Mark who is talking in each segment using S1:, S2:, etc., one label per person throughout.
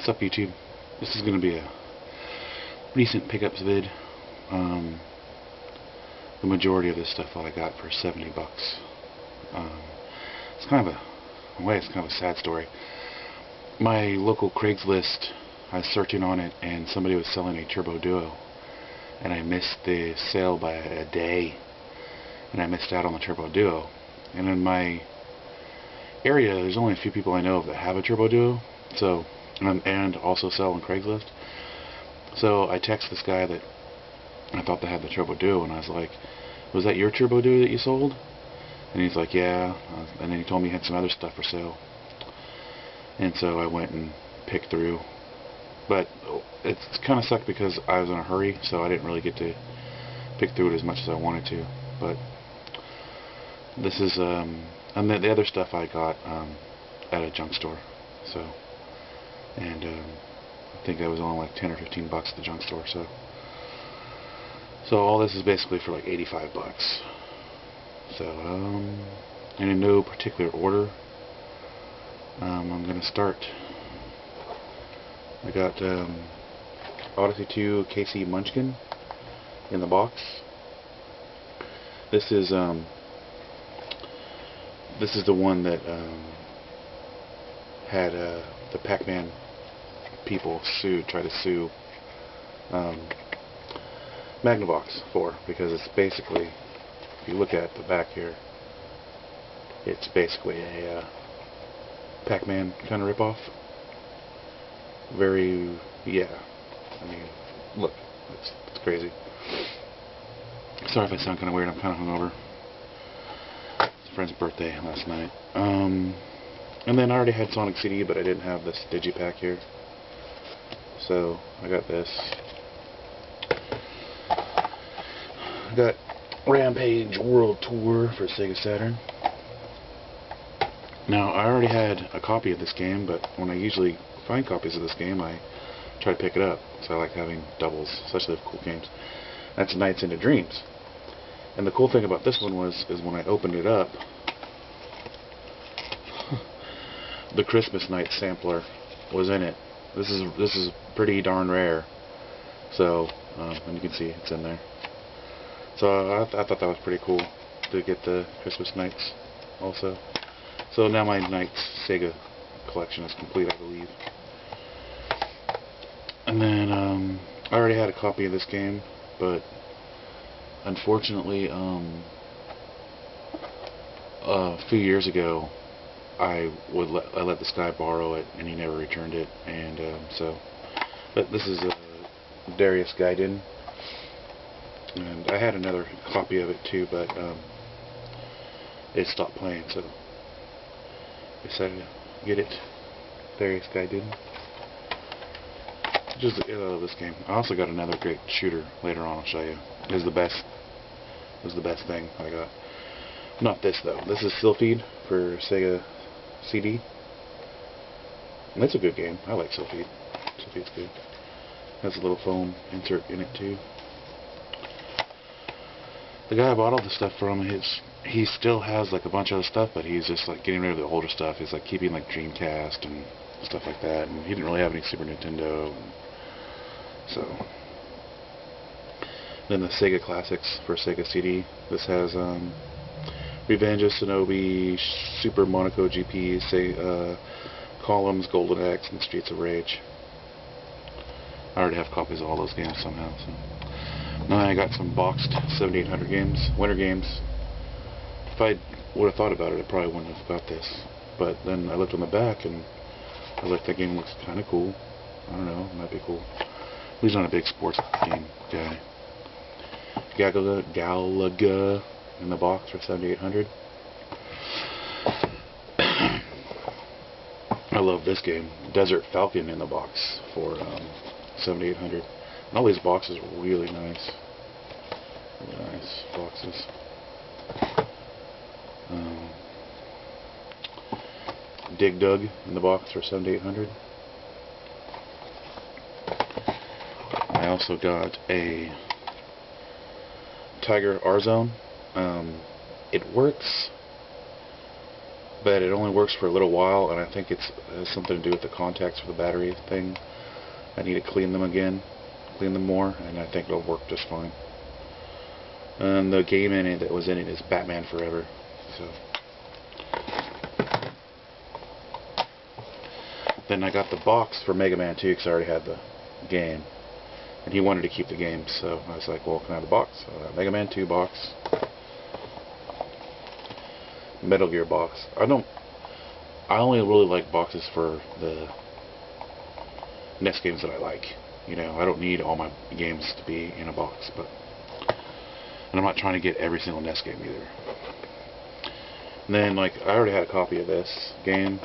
S1: What's up, YouTube? This is going to be a recent pickups vid. The majority of this stuff I got for $70. It's kind of in a way, it's kind of a sad story. My local Craigslist, I was searching on it, and somebody was selling a Turbo Duo, and I missed the sale by a day, and I missed out on the Turbo Duo. And in my area, there's only a few people I know of that have a Turbo Duo, so and also sell on Craigslist. So I text this guy that I thought they had the Turbo Duo, and I was like, "Was that your Turbo Duo that you sold?" And he's like, "Yeah." And then he told me he had some other stuff for sale. And so I went and picked through. But it's kind of sucked because I was in a hurry, so I didn't really get to pick through it as much as I wanted to. But this is, and the other stuff I got at a junk store. So, and I think that was only like 10 or 15 bucks at the junk store. So all this is basically for like 85 bucks. So, and in no particular order, I'm going to start. I got Odyssey 2 KC Munchkin in the box. This is the one that had the Pac-Man people try to sue Magnavox for, because it's basically, if you look at the back here, it's basically a Pac-Man kind of ripoff. Very, yeah. I mean, look, it's crazy. Sorry if I sound kind of weird. I'm kind of hungover. It's a friend's birthday last night. And then I already had Sonic CD, but I didn't have this digipack here. So I got this. I got Rampage World Tour for Sega Saturn. Now, I already had a copy of this game, but when I usually find copies of this game, I try to pick it up. So I like having doubles, especially with cool games. That's Nights into Dreams. And the cool thing about this one is when I opened it up, the Christmas Night sampler was in it. This is pretty darn rare. So, and you can see it's in there. So I thought that was pretty cool to get the Christmas Nights also. So now my Nights Sega collection is complete, I believe. And then I already had a copy of this game, but unfortunately, a few years ago, I let this guy borrow it, and he never returned it. And but this is Darius Gaiden, and I had another copy of it too, but it stopped playing, so I decided to get it. Darius Gaiden. Just I love this game. I also got another great shooter later on. I'll show you. It was the best. It was the best thing I got. Not this though. This is Sylphied for Sega CD. And it's a good game. I like Sylphied. Sylphied's good. Has a little foam insert in it too. The guy I bought all the stuff from, he still has like a bunch of other stuff, but he's just like getting rid of the older stuff. He's like keeping like Dreamcast and stuff like that, and he didn't really have any Super Nintendo. So then the Sega Classics for Sega CD. This has Revenge of Shinobi, Super Monaco GP, Columns, Golden Axe, and Streets of Rage. I already have copies of all those games somehow. So now I got some boxed 7800 games, winter games. If I would have thought about it, I probably wouldn't have got this. But then I looked on the back, and I was like, that game looks kind of cool. I don't know, it might be cool. He's not a big sports game guy. Galaga in the box for 7800. I love this game. Desert Falcon in the box for 7800. And all these boxes are really nice. Really nice boxes. Dig Dug in the box for 7800. I also got a Tiger R-Zone. It works, but it only works for a little while, and I think it has something to do with the contacts for the battery thing. I need to clean them again, clean them more, and I think it'll work just fine. And the game in it that was in it is Batman Forever. So then I got the box for Mega Man 2 because I already had the game, and he wanted to keep the game, so I was like, well, can I have the box? So Mega Man 2 box, Metal Gear box. I only really like boxes for the NES games that I like. You know, I don't need all my games to be in a box, and I'm not trying to get every single NES game either. And then, like, I already had a copy of this game,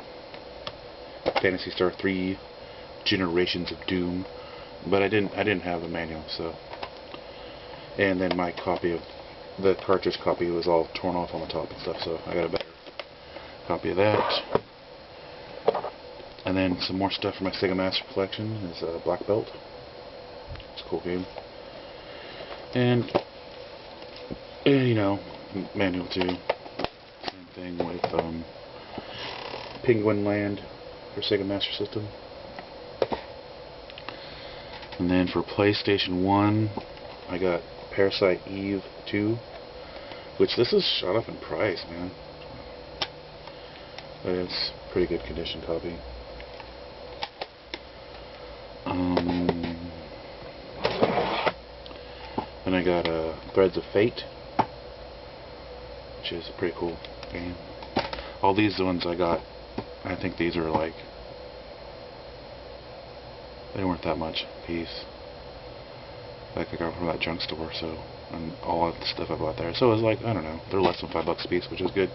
S1: Phantasy Star 3 Generations of Doom, but I didn't have the manual, so. And then my copy of the cartridge copy was all torn off on the top and stuff, so I got a better copy of that. And then some more stuff for my Sega Master Collection is Black Belt. It's a cool game. And you know, manual 2. Same thing with Penguin Land for Sega Master System. And then for PlayStation 1, I got Parasite Eve 2, which this is shot up in price, man. But it's pretty good condition copy. Then I got Threads of Fate, which is a pretty cool game. All these ones I got, I think these are like, they weren't that much a piece. Like I got from that junk store, so, and all of the stuff I bought there. So it was like, I don't know, they're less than $5 a piece, which is good.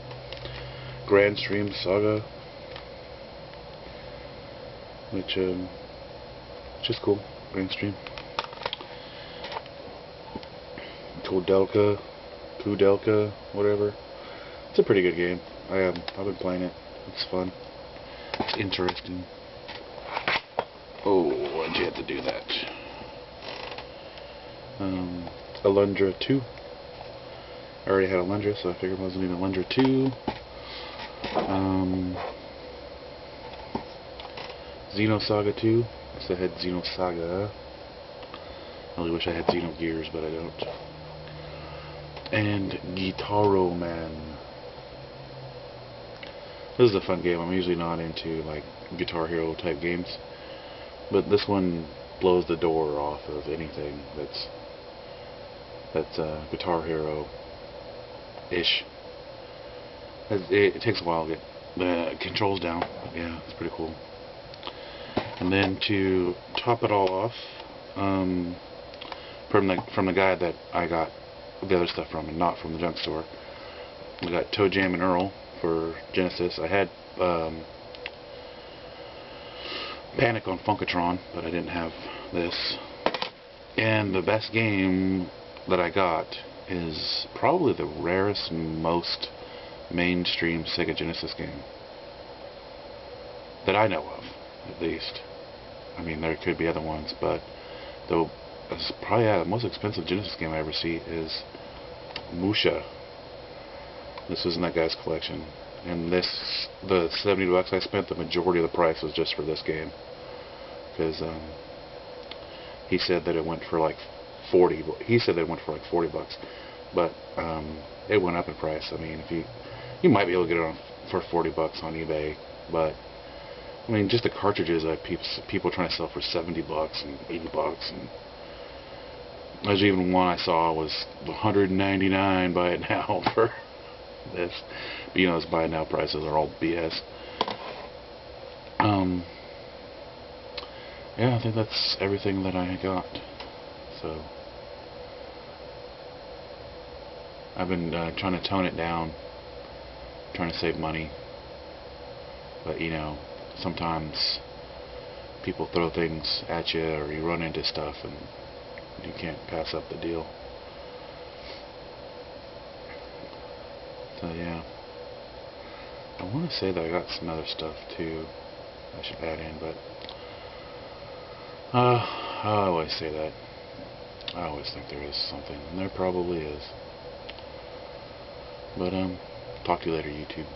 S1: Grand Stream Saga, which is cool. Grand Stream. Kudelka, whatever. It's a pretty good game. I've been playing it. It's fun. It's interesting. Oh, why'd you have to do that? Alundra 2. I already had Alundra, so I figured I wasn't even Alundra 2. Xenosaga 2. I had Xenosaga. I really wish I had Xenogears, but I don't. And Guitaro Man. This is a fun game. I'm usually not into like Guitar Hero type games, but this one blows the door off of anything that's Guitar Hero ish. It takes a while to get the controls down. Yeah, it's pretty cool. And then to top it all off, from the guy that I got the other stuff from, and not from the junk store, we got Toe Jam and Earl for Genesis. I had Panic on Funkatron, but I didn't have this. And the best game that I got is probably the rarest, most mainstream Sega Genesis game that I know of, at least. I mean, there could be other ones, but it's probably the most expensive Genesis game I ever see is M.U.S.H.A. This was in that guy's collection, and the $70 I spent, the majority of the price was just for this game, because he said that it went for like 40. He said that it went for like $40, but it went up in price. I mean, if you might be able to get it for $40 on eBay, but I mean, just the cartridges that people trying to sell for $70 and $80, and there's even one I saw was $199 buy it now for this. But you know, those buy it now prices are all BS. Yeah, I think that's everything that I got. So I've been trying to tone it down, trying to save money, but you know, sometimes people throw things at you, or you run into stuff and you can't pass up the deal. So yeah, I want to say that I got some other stuff too I should add in, but I always say that. I always think there is something, and there probably is. But talk to you later, YouTube.